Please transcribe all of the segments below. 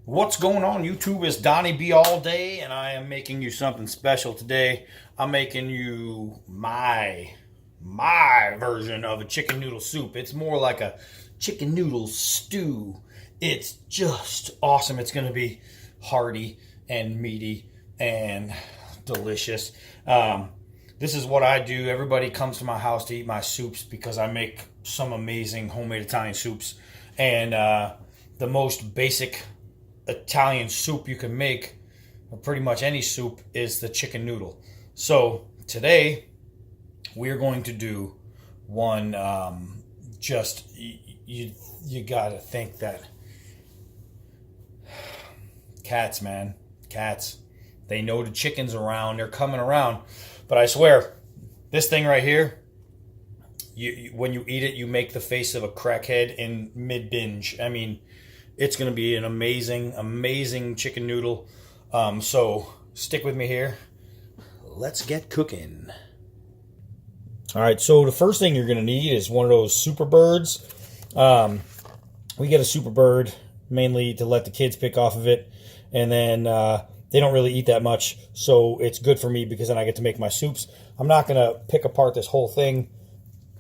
What's going on, YouTube? It's Donnie B all day, and I am making you something special today. I'm making you my version of a chicken noodle soup. It's more like a chicken noodle stew. It's just awesome. It's going to be hearty and meaty and delicious. This is what I do. Everybody comes to my house to eat my soups because I make some amazing homemade Italian soups. And the most basic Italian soup you can make, or pretty much any soup, is the chicken noodle. So today we're going to do one. You gotta think that cats, man, cats. They know the chicken's around. They're coming around. But I swear, this thing right here, when you eat it, you make the face of a crackhead in mid binge. I mean, it's going to be an amazing chicken noodle. So stick with me here. Let's get cooking. All right, so the first thing you're going to need is one of those super birds. We get a super bird mainly to let the kids pick off of it. And then they don't really eat that much. So it's good for me because then I get to make my soups. I'm not going to pick apart this whole thing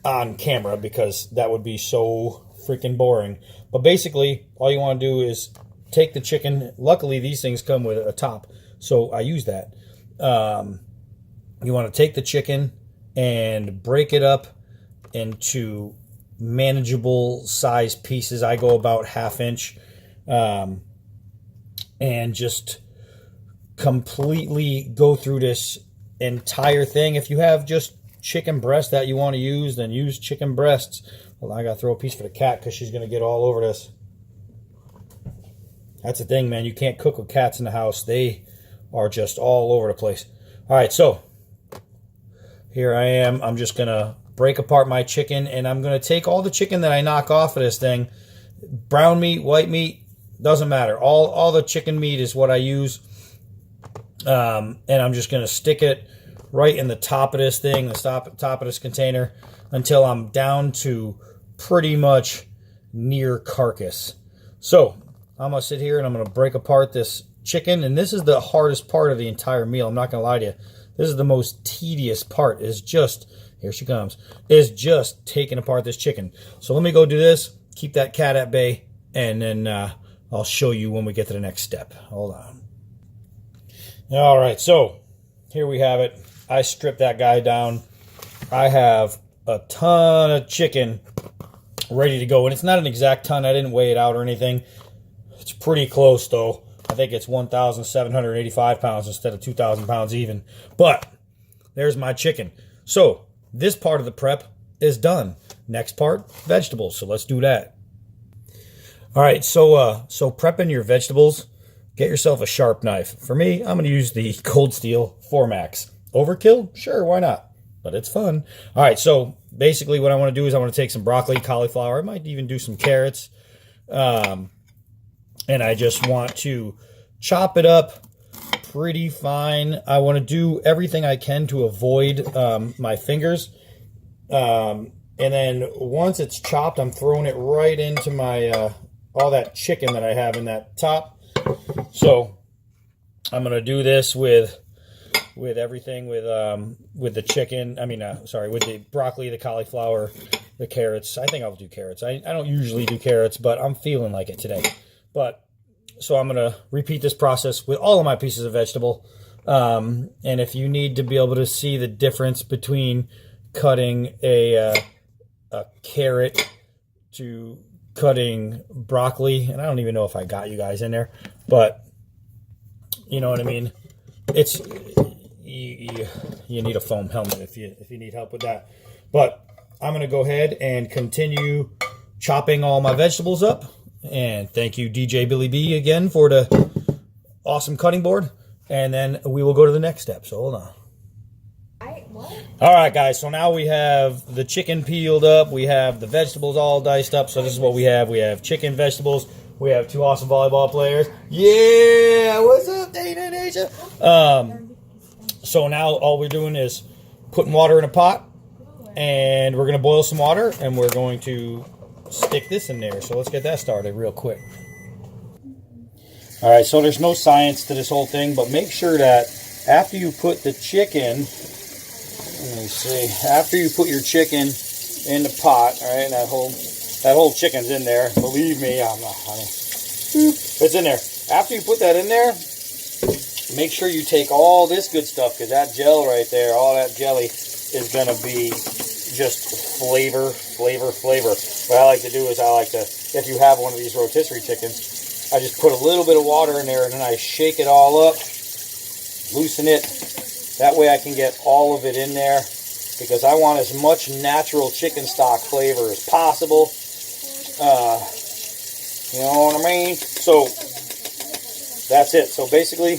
on camera because that would be so freaking boring. But basically, all you want to do is take the chicken. Luckily, these things come with a top, so I use that. You want to take the chicken and break it up into manageable size pieces. I go about 1/2 inch, and just completely go through this entire thing. If you have just chicken breast that you want to use, then use chicken breasts. Well, I gotta throw a piece for the cat because she's gonna get all over this. That's the thing, man. You can't cook with cats in the house. They are just all over the place. All right, so here I am. I'm just gonna break apart my chicken, and I'm gonna take all the chicken that I knock off of this thing. Brown meat, white meat, doesn't matter. All the chicken meat is what I use, and I'm just gonna stick it right in the top of this thing, the top of this container, until I'm down to pretty much near carcass. So I'm gonna sit here and I'm gonna break apart this chicken, and this is the hardest part of the entire meal. I'm not gonna lie to you. This is the most tedious part, is just, here she comes, is just taking apart this chicken. So let me go do this, keep that cat at bay, and then I'll show you when we get to the next step. Hold on. All right, so here we have it. I stripped that guy down. I have a ton of chicken ready to go, and it's not an exact ton. I didn't weigh it out or anything. It's pretty close, though. I think it's 1,785 pounds instead of 2,000 pounds even. But there's my chicken. So this part of the prep is done. Next part, vegetables. So let's do that. All right, so prepping your vegetables, get yourself a sharp knife. For me, I'm going to use the Cold Steel 4-Max. Overkill? Sure, why not? But it's fun. All right, so basically what I want to do is I want to take some broccoli, cauliflower. I might even do some carrots. And I just want to chop it up pretty fine. I want to do everything I can to avoid my fingers. And then once it's chopped, I'm throwing it right into my all that chicken that I have in that top. So I'm going to do this with everything, with the chicken. I mean, with the broccoli, the cauliflower, the carrots. I think I'll do carrots. I don't usually do carrots, but I'm feeling like it today. But so I'm going to repeat this process with all of my pieces of vegetable. And if you need to be able to see the difference between cutting a carrot to cutting broccoli, and I don't even know if I got you guys in there, but you know what I mean. It's you need a foam helmet if you need help with that. But I'm gonna go ahead and continue chopping all my vegetables up. And thank you, DJ Billy B, again for the awesome cutting board. And then we will go to the next step. So hold on. All right, guys. So now we have the chicken peeled up. We have the vegetables all diced up. So this is what we have. We have chicken, vegetables. We have two awesome volleyball players. Yeah, what's up, Dana Nation? So now all we're doing is putting water in a pot, and we're going to boil some water, and we're going to stick this in there. So let's get that started real quick. All right, so there's no science to this whole thing, but make sure that after you put the chicken, let me see, after you put your chicken in the pot, all right, that whole chicken's in there. Believe me, I'm not, honey. It's in there. After you put that in there, make sure you take all this good stuff, because that gel right there, all that jelly is going to be just flavor. What I like to do is if you have one of these rotisserie chickens, I just put a little bit of water in there and then I shake it all up, loosen it. That way I can get all of it in there, because I want as much natural chicken stock flavor as possible. You know what I mean? So that's it. So basically,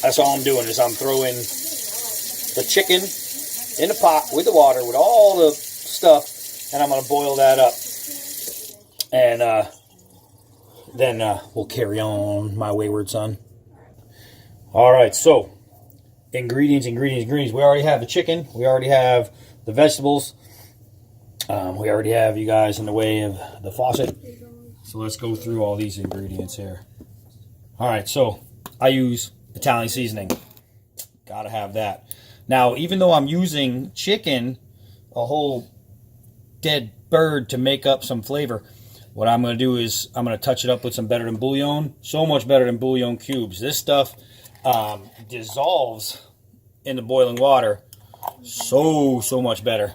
that's all I'm doing is I'm throwing the chicken in the pot with the water, with all the stuff, and I'm going to boil that up. And then we'll carry on, my wayward son. All right, so ingredients. We already have the chicken. We already have the vegetables. We already have you guys in the way of the faucet. So let's go through all these ingredients here. All right, so I use Italian seasoning. Gotta have that. Now, even though I'm using chicken, a whole dead bird to make up some flavor, what I'm going to do is I'm going to touch it up with some Better Than Bouillon. So much better than bouillon cubes. This stuff dissolves in the boiling water so much better.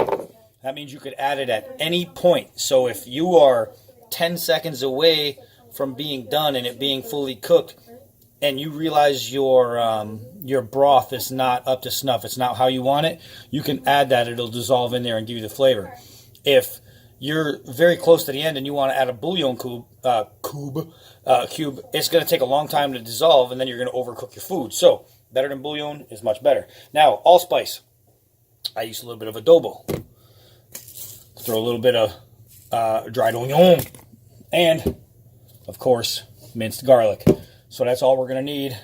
That means you could add it at any point. So if you are 10 seconds away from being done and it being fully cooked, and you realize your broth is not up to snuff, it's not how you want it, you can add that. It'll dissolve in there and give you the flavor. If you're very close to the end and you want to add a bouillon cube, it's going to take a long time to dissolve, and then you're going to overcook your food. So Better Than Bouillon is much better. Now, allspice. I use a little bit of adobo. Throw a little bit of dried onion, and of course minced garlic. So that's all we're going to need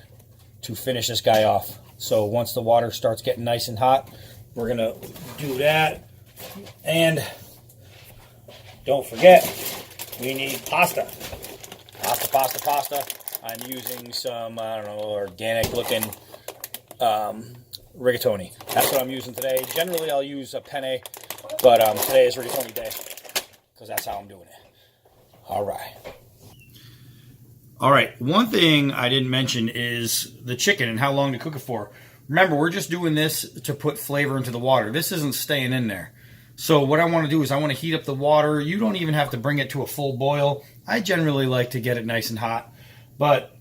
to finish this guy off. So once the water starts getting nice and hot, we're going to do that. And don't forget, we need pasta. Pasta. I'm using some, I don't know, organic looking rigatoni. That's what I'm using today. Generally, I'll use a penne, but today is rigatoni day, because that's how I'm doing it. All right, one thing I didn't mention is the chicken and how long to cook it for. Remember, we're just doing this to put flavor into the water. This isn't staying in there. So what I want to do is I want to heat up the water. You don't even have to bring it to a full boil. I generally like to get it nice and hot, but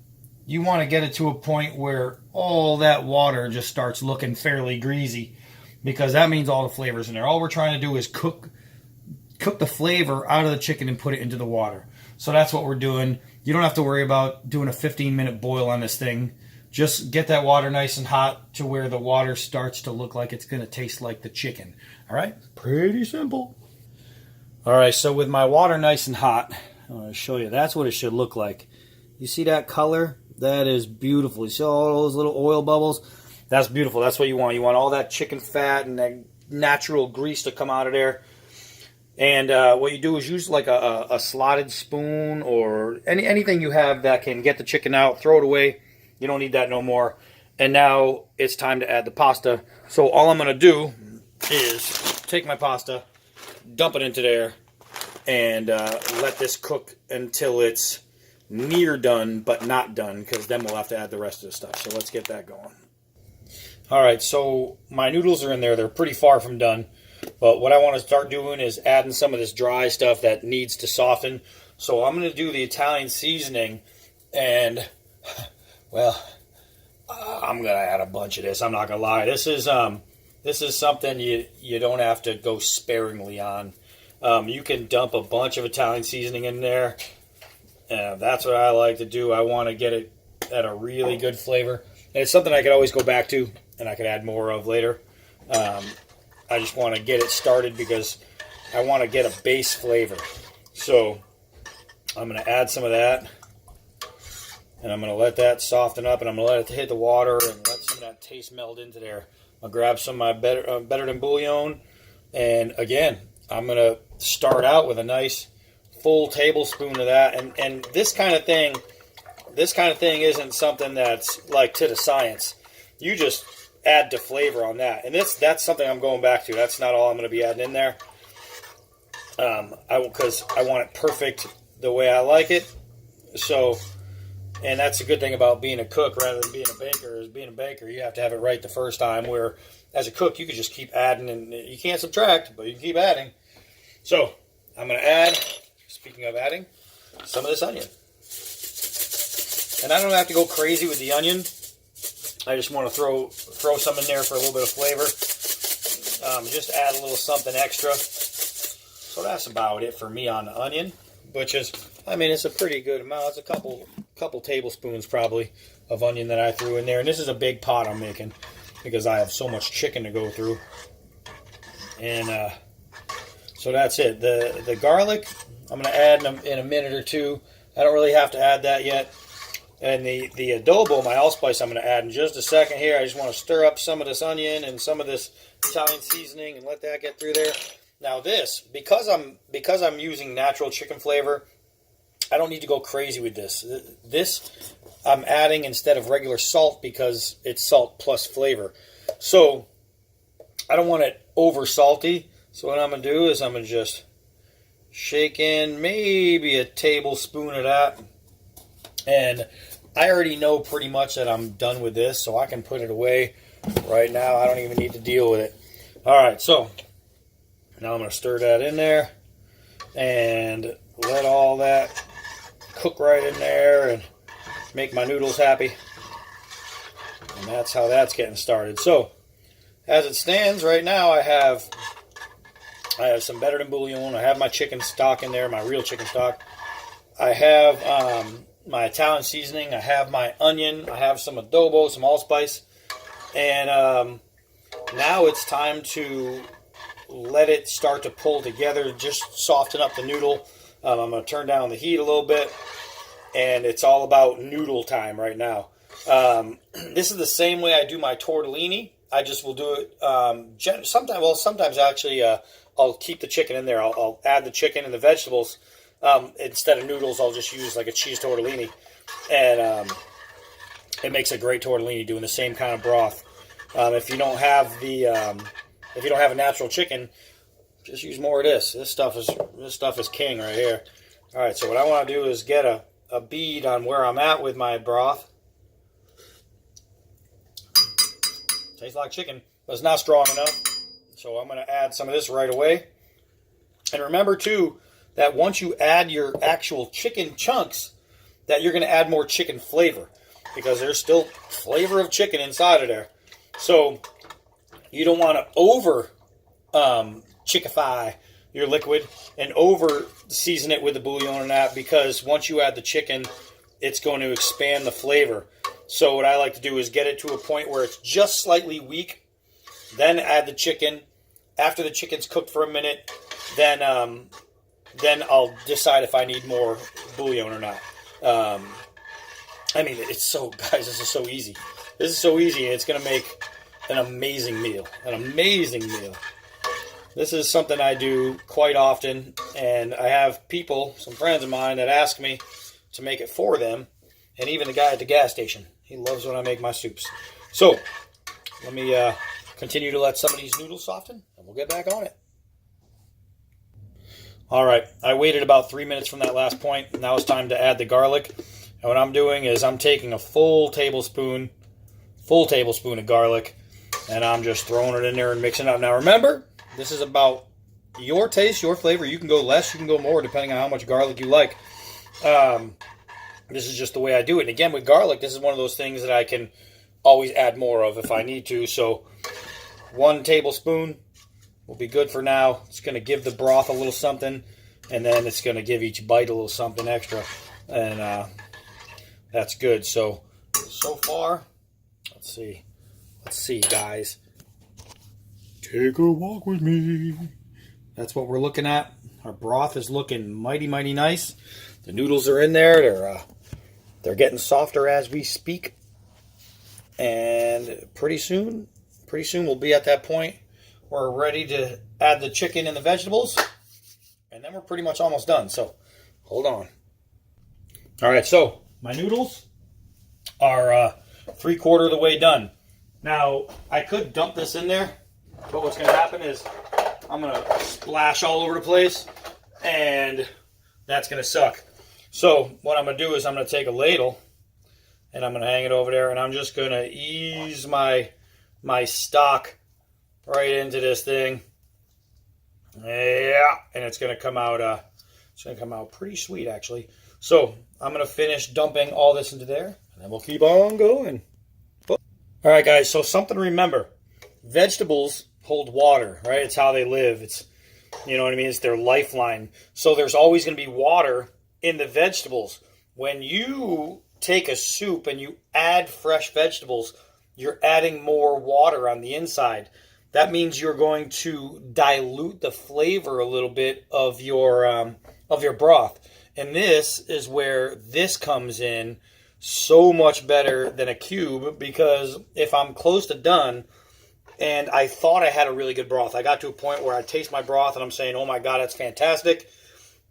you want to get it to a point where all that water just starts looking fairly greasy, because that means all the flavor's in there. All we're trying to do is cook the flavor out of the chicken and put it into the water. So that's what we're doing. You don't have to worry about doing a 15-minute boil on this thing. Just get that water nice and hot to where the water starts to look like it's going to taste like the chicken. All right? Pretty simple. All right, so with my water nice and hot, I'm going to show you. That's what it should look like. You see that color? That is beautiful. You see all those little oil bubbles? That's beautiful. That's what you want. You want all that chicken fat and that natural grease to come out of there. And what you do is use like a slotted spoon or anything you have that can get the chicken out. Throw it away. You don't need that no more. And now it's time to add the pasta. So all I'm going to do is take my pasta, dump it into there, and let this cook until it's near done but not done, because then we'll have to add the rest of the stuff. So let's get that going. All right, so my noodles are in there. They're pretty far from done. But what I want to start doing is adding some of this dry stuff that needs to soften. So I'm going to do the Italian seasoning, and, well, I'm going to add a bunch of this. I'm not going to lie. This is something you don't have to go sparingly on. You can dump a bunch of Italian seasoning in there. That's what I like to do. I want to get it at a really good flavor. And it's something I could always go back to, and I could add more of later. I just want to get it started because I want to get a base flavor. So I'm going to add some of that, and I'm going to let that soften up, and I'm going to let it hit the water and let some of that taste meld into there. I'll grab some of my Better Than Bouillon, and again, I'm going to start out with a nice full tablespoon of that. And this kind of thing, this kind of thing isn't something that's like to the science. You just add to flavor on that. And that's something I'm going back to. That's not all I'm going to be adding in there. Because I want it perfect the way I like it. So, and that's a good thing about being a cook rather than being a baker. Is being a baker, you have to have it right the first time. Where as a cook, you can just keep adding, and you can't subtract, but you can keep adding. So I'm going to add, speaking of adding, some of this onion. And I don't have to go crazy with the onion. I just want to throw some in there for a little bit of flavor. Just add a little something extra. So that's about it for me on the onion, which is, I mean, it's a pretty good amount. It's a couple tablespoons probably of onion that I threw in there. And this is a big pot I'm making because I have so much chicken to go through. And so that's it. The garlic, I'm going to add in a minute or two. I don't really have to add that yet. And the adobo, my allspice, I'm going to add in just a second here. I just want to stir up some of this onion and some of this Italian seasoning and let that get through there. Now this, because I'm using natural chicken flavor, I don't need to go crazy with this. This I'm adding instead of regular salt because it's salt plus flavor. So I don't want it over salty. So what I'm going to do is I'm going to just shake in maybe a tablespoon of that. And I already know pretty much that I'm done with this, so I can put it away right now. I don't even need to deal with it. All right, so now I'm going to stir that in there and let all that cook right in there and make my noodles happy. And that's how that's getting started. So as it stands right now, I have some better than bouillon. I have my chicken stock in there, my real chicken stock. I have my Italian seasoning. I have my onion. I have some adobo, some allspice. And now it's time to let it start to pull together, just soften up the noodle. I'm going to turn down the heat a little bit. And it's all about noodle time right now. This is the same way I do my tortellini. I just will do it sometimes actually I'll keep the chicken in there. I'll add the chicken and the vegetables. Instead of noodles, I'll just use like a cheese tortellini. And it makes a great tortellini doing the same kind of broth. If you don't have a natural chicken, just use more of this. This stuff is king right here. All right, so what I want to do is get a bead on where I'm at with my broth. Tastes like chicken, but it's not strong enough. So I'm going to add some of this right away. And remember too that once you add your actual chicken chunks, that you're going to add more chicken flavor because there's still flavor of chicken inside of there. So you don't want to over chickify your liquid and over season it with the bouillon and that, because once you add the chicken, it's going to expand the flavor. So what I like to do is get it to a point where it's just slightly weak, then add the chicken. After the chicken's cooked for a minute, then I'll decide if I need more bouillon or not. I mean, guys, this is so easy. This is so easy, and it's going to make an amazing meal. An amazing meal. This is something I do quite often, and I have people, some friends of mine, that ask me to make it for them, and even the guy at the gas station. He loves when I make my soups. So, let me continue to let some of these noodles soften, and we'll get back on it. All right, I waited about 3 minutes from that last point. Now it's time to add the garlic. And what I'm doing is I'm taking a full tablespoon of garlic, and I'm just throwing it in there and mixing it up. Now remember, this is about your taste, your flavor. You can go less, you can go more, depending on how much garlic you like. This is just the way I do it. And again, with garlic, this is one of those things that I can always add more of if I need to. So 1 tablespoon will be good for now. It's going to give the broth a little something, and then it's going to give each bite a little something extra. And that's good. So far, let's see, guys. Take a walk with me. That's what we're looking at. Our broth is looking mighty, mighty nice. The noodles are in there. They're getting softer as we speak. And pretty soon we'll be at that point where we're ready to add the chicken and the vegetables. And then we're pretty much almost done. So hold on. All right, so my noodles are 3/4 of the way done. Now, I could dump this in there, but what's going to happen is I'm going to splash all over the place, and that's going to suck. So what I'm going to do is I'm going to take a ladle, and I'm going to hang it over there, and I'm just going to ease my stock right into this thing. Yeah, and it's going to come out. It's going to come out pretty sweet, actually. So I'm going to finish dumping all this into there, and then we'll keep on going. All right, guys. So something to remember: vegetables hold water, right? It's how they live. It's, you know what I mean? It's their lifeline. So there's always going to be water in the vegetables. When you take a soup and you add fresh vegetables, you're adding more water on the inside. That means you're going to dilute the flavor a little bit of your broth. And this is where this comes in so much better than a cube, because if I'm close to done and I thought I had a really good broth, I got to a point where I taste my broth and I'm saying, oh my God, that's fantastic.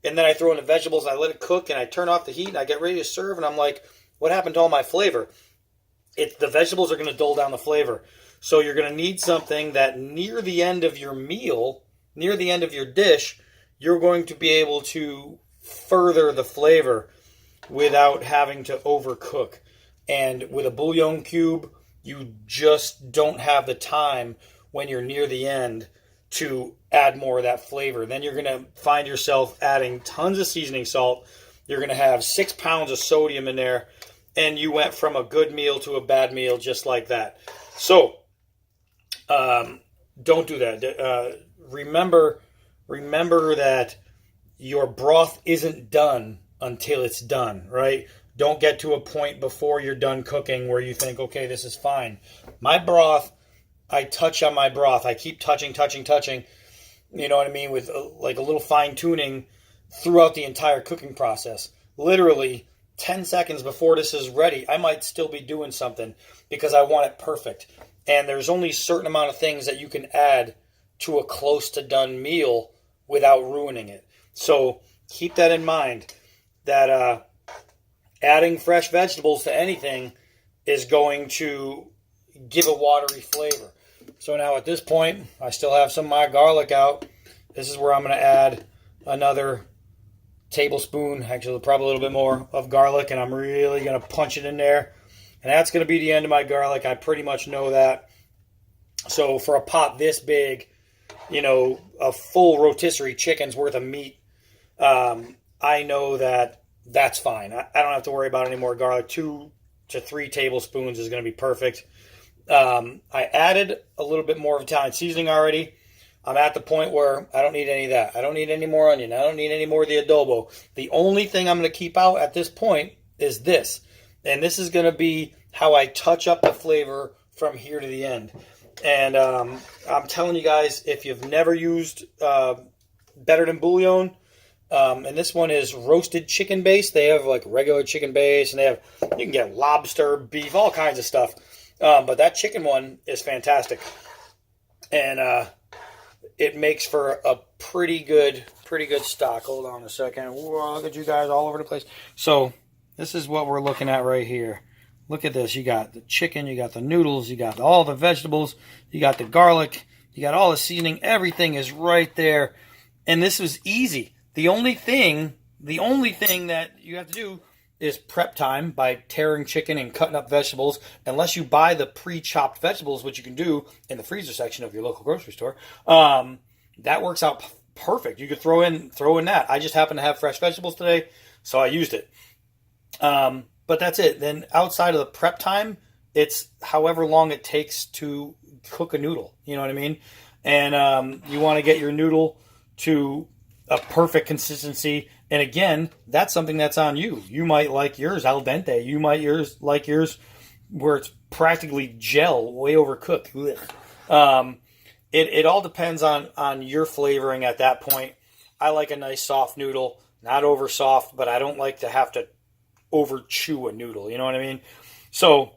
And then I throw in the vegetables and I let it cook and I turn off the heat and I get ready to serve and I'm like, what happened to all my flavor? The vegetables are going to dull down the flavor. So you're going to need something that near the end of your meal, near the end of your dish, you're going to be able to further the flavor without having to overcook. And with a bouillon cube, you just don't have the time when you're near the end to add more of that flavor. Then you're going to find yourself adding tons of seasoning salt. You're going to have 6 pounds of sodium in there, and you went from a good meal to a bad meal just like that. So don't do that. Remember that your broth isn't done until it's done, right? Don't get to a point before you're done cooking where you think, okay, this is fine. My broth, I touch on my broth. I keep touching. You know what I mean? With like a little fine tuning throughout the entire cooking process. Literally 10 seconds before this is ready, I might still be doing something because I want it perfect. And there's only a certain amount of things that you can add to a close to done meal without ruining it. So keep that in mind, that adding fresh vegetables to anything is going to give a watery flavor. So now at this point, I still have some of my garlic out. This is where I'm going to add another tablespoon, actually probably a little bit more, of garlic, and I'm really going to punch it in there. And that's going to be the end of my garlic. I pretty much know that. So for a pot this big, you know, a full rotisserie chicken's worth of meat, I know that that's fine. I don't have to worry about any more garlic. 2 to 3 tablespoons is going to be perfect. I added a little bit more of Italian seasoning already. I'm at the point where I don't need any of that. I don't need any more onion. I don't need any more of the adobo. The only thing I'm going to keep out at this point is this. And this is going to be how I touch up the flavor from here to the end. And I'm telling you guys, if you've never used Better Than Bouillon, and this one is roasted chicken base. They have like regular chicken base, and you can get lobster, beef, all kinds of stuff. But that chicken one is fantastic. And it makes for a pretty good stock. Hold on a second. Whoa, look at you guys all over the place. So this is what we're looking at right here. Look at this. You got the chicken, you got the noodles, you got all the vegetables, you got the garlic, you got all the seasoning. Everything is right there. And this was easy. The only thing that you have to do is prep time by tearing chicken and cutting up vegetables. Unless you buy the pre-chopped vegetables, which you can do in the freezer section of your local grocery store, that works out perfect. You could throw in that. I just happen to have fresh vegetables today, so I used it. But that's it. Then outside of the prep time, it's however long it takes to cook a noodle. You know what I mean? And you want to get your noodle to a perfect consistency. And again, that's something that's on you. You might like yours al dente. You might like yours where it's practically gel, way overcooked. It all depends on your flavoring at that point. I like a nice soft noodle, not over soft, but I don't like to have to over chew a noodle. You know what I mean? So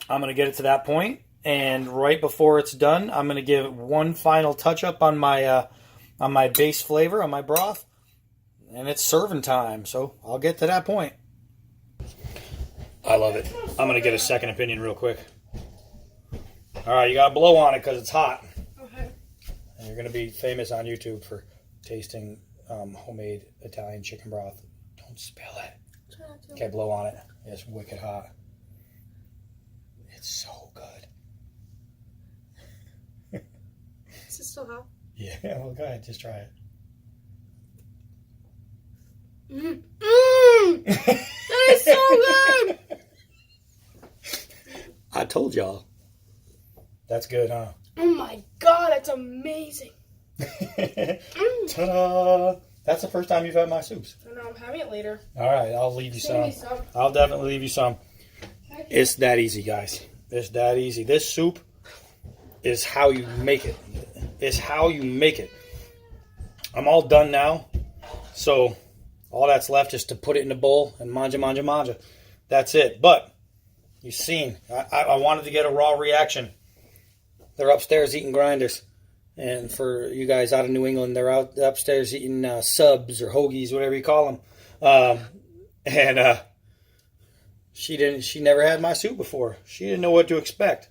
I'm going to get it to that point, and right before it's done, I'm going to give one final touch up on my base flavor, on my broth, and it's serving time. So I'll get to that point. I love it. I'm going to get a second opinion real quick. All right, you got to blow on it because it's hot. Okay. And you're going to be famous on YouTube for tasting homemade Italian chicken broth. Don't spill it. Try not to. Okay, blow on it. It's wicked hot. It's so good. Is it still hot? Yeah, well, go ahead. Just try it. Mmm. Mmm. That is so good. I told y'all. That's good, huh? Oh my god, that's amazing. Ta-da! That's the first time you've had my soups. I know, I'm having it later. All right, I'll leave you Save some. me some. I'll definitely leave you some. It's that easy, guys. It's that easy. This soup is how you make it. It's how you make it. I'm all done now. So all that's left is to put it in a bowl and manja, manja, manja. That's it. But you've seen, I wanted to get a raw reaction. They're upstairs eating grinders. And for you guys out of New England, they're out upstairs eating subs or hoagies, whatever you call them. She never had my soup before. She didn't know what to expect.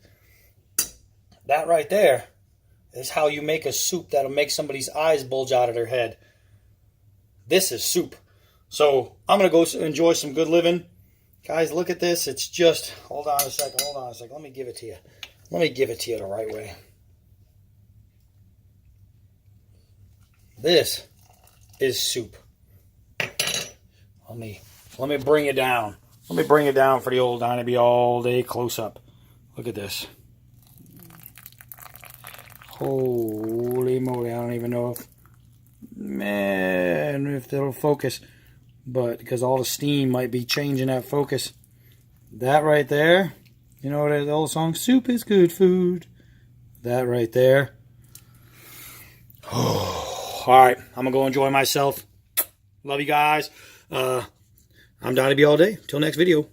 That right there is how you make a soup that'll make somebody's eyes bulge out of their head. This is soup. So I'm going to go enjoy some good living. Guys, look at this. It's just, hold on a second. Let me give it to you. Let me give it to you the right way. This is soup. Let me bring it down. Let me bring it down for the old Donnie B all day close up. Look at this. Holy moly, I don't even know if it'll focus. But because all the steam might be changing that focus. That right there, you know what the old song, soup is good food. That right there. All right, I'm going to go enjoy myself. Love you guys. I'm Donnie B all day. Till next video.